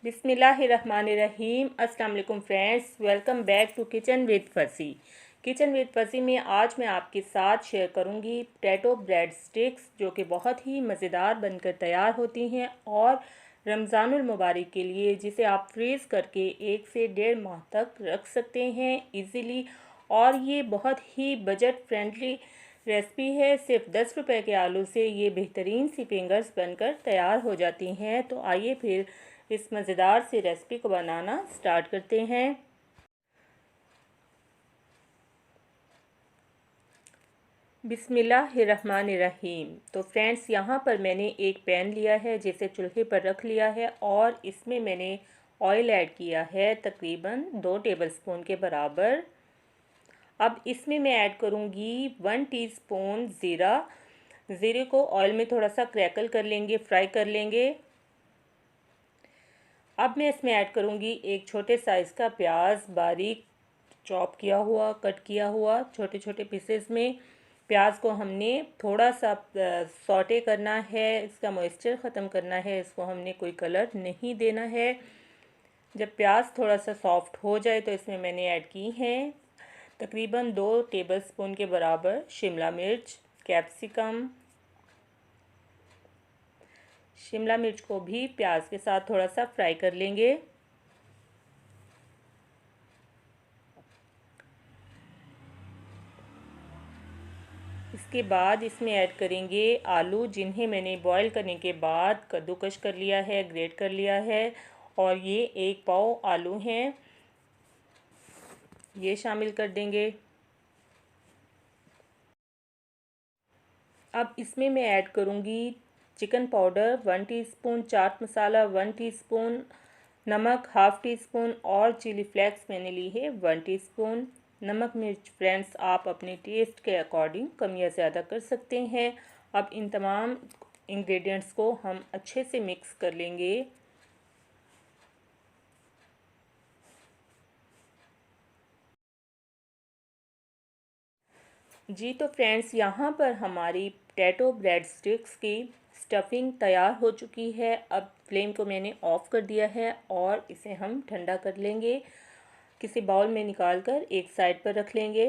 बिस्मिल्लाहिर्रहमानिर्रहीम। अस्सलाम वालेकुम friends, welcome back to kitchen with Fasi. Kitchen with Fasi में आज मैं आपके साथ शेयर करूंगी पोटैटो ब्रेड स्टिक्स, जो कि बहुत ही मज़ेदार बनकर तैयार होती हैं और रमज़ानुल मुबारक के लिए जिसे आप फ्रीज़ करके 1 से 1.5 माह तक रख सकते हैं इजीली। और ये बहुत ही बजट फ्रेंडली रेसिपी है। सिर्फ 10 रुपए के आलू से ये बेहतरीन सी फिंगर्स बनकर तैयार हो जाती हैं। तो आइए फिर इस मज़ेदार सी रेसिपी को बनाना स्टार्ट करते हैं। बिस्मिल्लाहिर्रहमानिर्रहीम। तो फ्रेंड्स, यहाँ पर मैंने एक पैन लिया है जिसे चूल्हे पर रख लिया है और इसमें मैंने ऑयल ऐड किया है तकरीबन 2 टेबलस्पून के बराबर। अब इसमें मैं ऐड करूँगी 1 टीस्पून ज़ीरा। ज़ीरे को ऑयल में थोड़ा सा क्रैकल कर लेंगे, फ्राई कर लेंगे। अब मैं इसमें ऐड करूँगी एक छोटे साइज़ का प्याज, बारीक चॉप किया हुआ, कट किया हुआ छोटे छोटे पीसेस में। प्याज को हमने थोड़ा सा सौटे करना है, इसका मॉइस्चर ख़त्म करना है, इसको हमने कोई कलर नहीं देना है। जब प्याज थोड़ा सा सॉफ्ट हो जाए तो इसमें मैंने ऐड की हैं तकरीबन 2 टेबलस्पून के बराबर शिमला मिर्च, कैप्सिकम। शिमला मिर्च को भी प्याज के साथ थोड़ा सा फ्राई कर लेंगे। इसके बाद इसमें ऐड करेंगे आलू, जिन्हें मैंने बॉईल करने के बाद कद्दूकश कर लिया है, ग्रेट कर लिया है। और ये 1 पाव आलू हैं, ये शामिल कर देंगे। अब इसमें मैं ऐड करूँगी chicken powder 1 teaspoon, chaat masala 1 teaspoon, नमक हाफ़ टी स्पून और चिली फ्लेक्स मैंने ली है 1 टीस्पून। नमक मिर्च फ्रेंड्स आप अपने टेस्ट के अकॉर्डिंग कम या ज़्यादा कर सकते हैं। अब इन तमाम इंग्रेडिएंट्स को हम अच्छे से मिक्स कर लेंगे। जी तो फ्रेंड्स, यहाँ पर हमारी पोटैटो ब्रेड स्टिक्स की स्टफिंग तैयार हो चुकी है। अब फ्लेम को मैंने ऑफ़ कर दिया है और इसे हम ठंडा कर लेंगे। किसी बाउल में निकाल कर एक साइड पर रख लेंगे।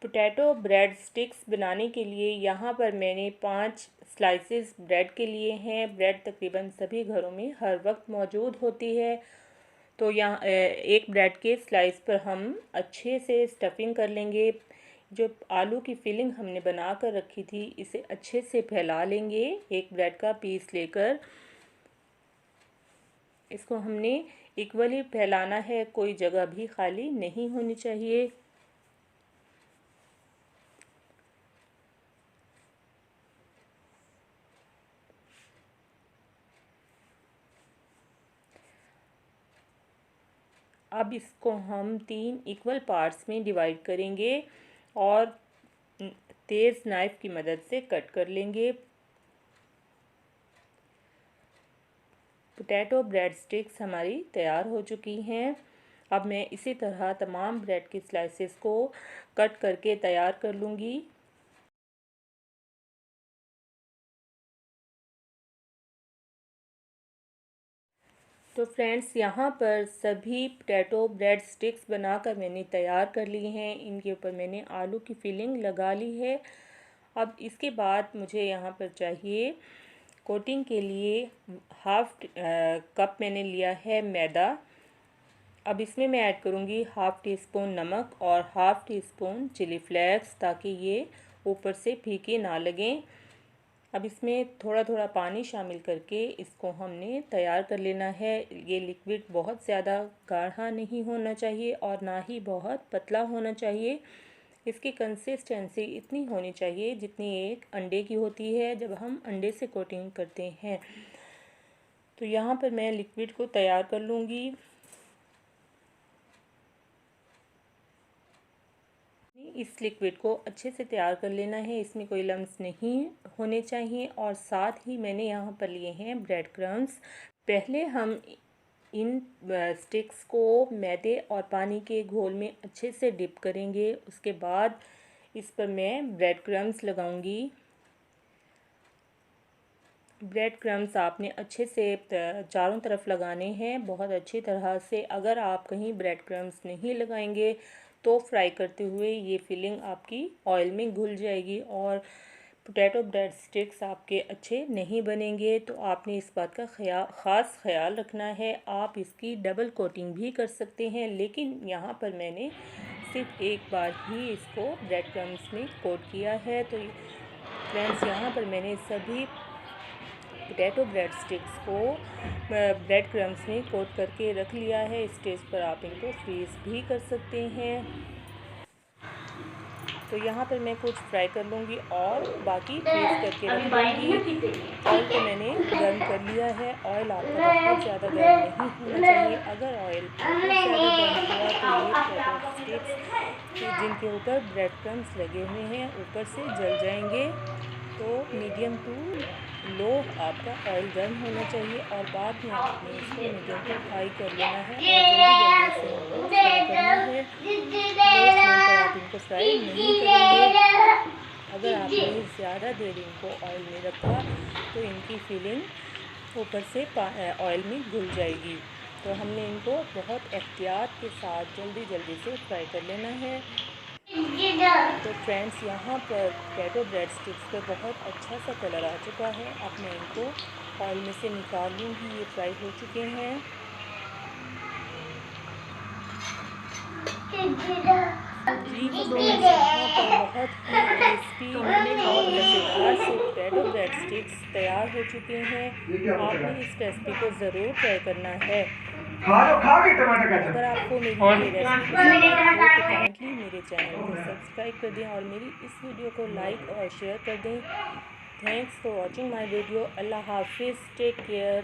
पोटैटो ब्रेड स्टिक्स बनाने के लिए यहाँ पर मैंने 5 स्लाइसेस ब्रेड के लिए हैं। ब्रेड तकरीबन सभी घरों में हर वक्त मौजूद होती है। तो यहाँ एक ब्रेड के स्लाइस पर हम अच्छे से स्टफिंग कर लेंगे। जो आलू की फिलिंग हमने बना कर रखी थी, इसे अच्छे से फैला लेंगे। एक ब्रेड का पीस लेकर इसको हमने इक्वली फैलाना है, कोई जगह भी खाली नहीं होनी चाहिए। अब इसको हम 3 इक्वल पार्ट्स में डिवाइड करेंगे और तेज़ नाइफ़ की मदद से कट कर लेंगे। पोटैटो ब्रेड स्टिक्स हमारी तैयार हो चुकी हैं। अब मैं इसी तरह तमाम ब्रेड की स्लाइसेस को कट करके तैयार कर लूँगी। तो फ्रेंड्स, यहाँ पर सभी पोटैटो ब्रेड स्टिक्स बनाकर मैंने तैयार कर ली हैं। इनके ऊपर मैंने आलू की फिलिंग लगा ली है। अब इसके बाद मुझे यहाँ पर चाहिए कोटिंग के लिए हाफ़ कप मैंने लिया है मैदा। अब इसमें मैं ऐड करूँगी हाफ़ टी स्पून नमक और half teaspoon chilli flakes, ताकि ये ऊपर से फीके ना लगें। अब इसमें थोड़ा थोड़ा पानी शामिल करके इसको हमने तैयार कर लेना है। ये लिक्विड बहुत ज़्यादा गाढ़ा नहीं होना चाहिए और ना ही बहुत पतला होना चाहिए। इसकी कंसिस्टेंसी इतनी होनी चाहिए जितनी एक अंडे की होती है जब हम अंडे से कोटिंग करते हैं। तो यहाँ पर मैं लिक्विड को तैयार कर लूँगी। इस लिक्विड को अच्छे से तैयार कर लेना है, इसमें कोई लम्स नहीं होने चाहिए। और साथ ही मैंने यहाँ पर लिए हैं ब्रेड क्रम्स। पहले हम इन स्टिक्स को मैदे और पानी के घोल में अच्छे से डिप करेंगे। उसके बाद इस पर मैं ब्रेड क्रम्स लगाऊंगी। ब्रेड क्रम्स आपने अच्छे से चारों तरफ लगाने हैं, बहुत अच्छी तरह से। अगर आप कहीं ब्रेड क्रम्स नहीं लगाएंगे तो फ्राई करते हुए ये फिलिंग आपकी ऑयल में घुल जाएगी और पोटैटो ब्रेड स्टिक्स आपके अच्छे नहीं बनेंगे। तो आपने इस बात का ख़ास ख्याल रखना है। आप इसकी डबल कोटिंग भी कर सकते हैं, लेकिन यहाँ पर मैंने सिर्फ एक बार ही इसको ब्रेड क्रम्स में कोट किया है। तो फ्रेंड्स, यहाँ पर मैंने सभी पोटैटो ब्रेड स्टिक्स को ब्रेड क्रम्स में कोट करके रख लिया है। इस स्टेज पर आप इनको फ्रीज़ भी कर सकते हैं। तो यहाँ पर मैं कुछ फ्राई कर लूँगी और बाकी फ्रीज़ करके रख लूँगी। ऑयल को मैंने गर्म कर लिया है। ऑयल आपका बहुत ज़्यादा गर्म नहीं होना चाहिए। अगर ऑयल बहुत ज़्यादा गर्म हुआ तो ये पोटैटो स्टिक्स जिनके ऊपर ब्रेड क्रम्स लगे हुए हैं ऊपर से जल जाएंगे। तो मीडियम टू लो आपका ऑयल गर्म होना चाहिए और बाद में आपने इसको मीडियम टू हाई कर लेना है और जल्दी से इनको फ्राई करना है। लो फ्लेम पर आप इनको फ्राई नहीं करेंगे। अगर आपने ज़्यादा देर इनको ऑयल में रखा तो इनकी फिलिंग ऊपर से ऑयल में घुल जाएगी। तो हमने इनको बहुत एहतियात के साथ जल्दी से फ्राई कर लेना है। तो फ्रेंड्स, यहाँ पर पोटैटो ब्रेड स्टिक्स पे बहुत अच्छा सा कलर आ चुका है। अब मैं इनको ऑयल में से निकाल लूँगी। ये फ्राई हो चुके हैं। जी फ्रेंड्स, यहाँ पर बहुत ही क्रिस्पी और मज़ेदार से पोटैटो ब्रेड स्टिक्स तैयार हो चुके हैं। आपने इस रेसिपी को ज़रूर ट्राई करना है। अगर आपको मेरी ये रेसिपी पसंद आई हो तो काइंडली मेरे चैनल को सब्सक्राइब कर दें और मेरी इस वीडियो को लाइक और शेयर कर दें। Thanks for watching my video. अल्लाह हाफिज़। Take care.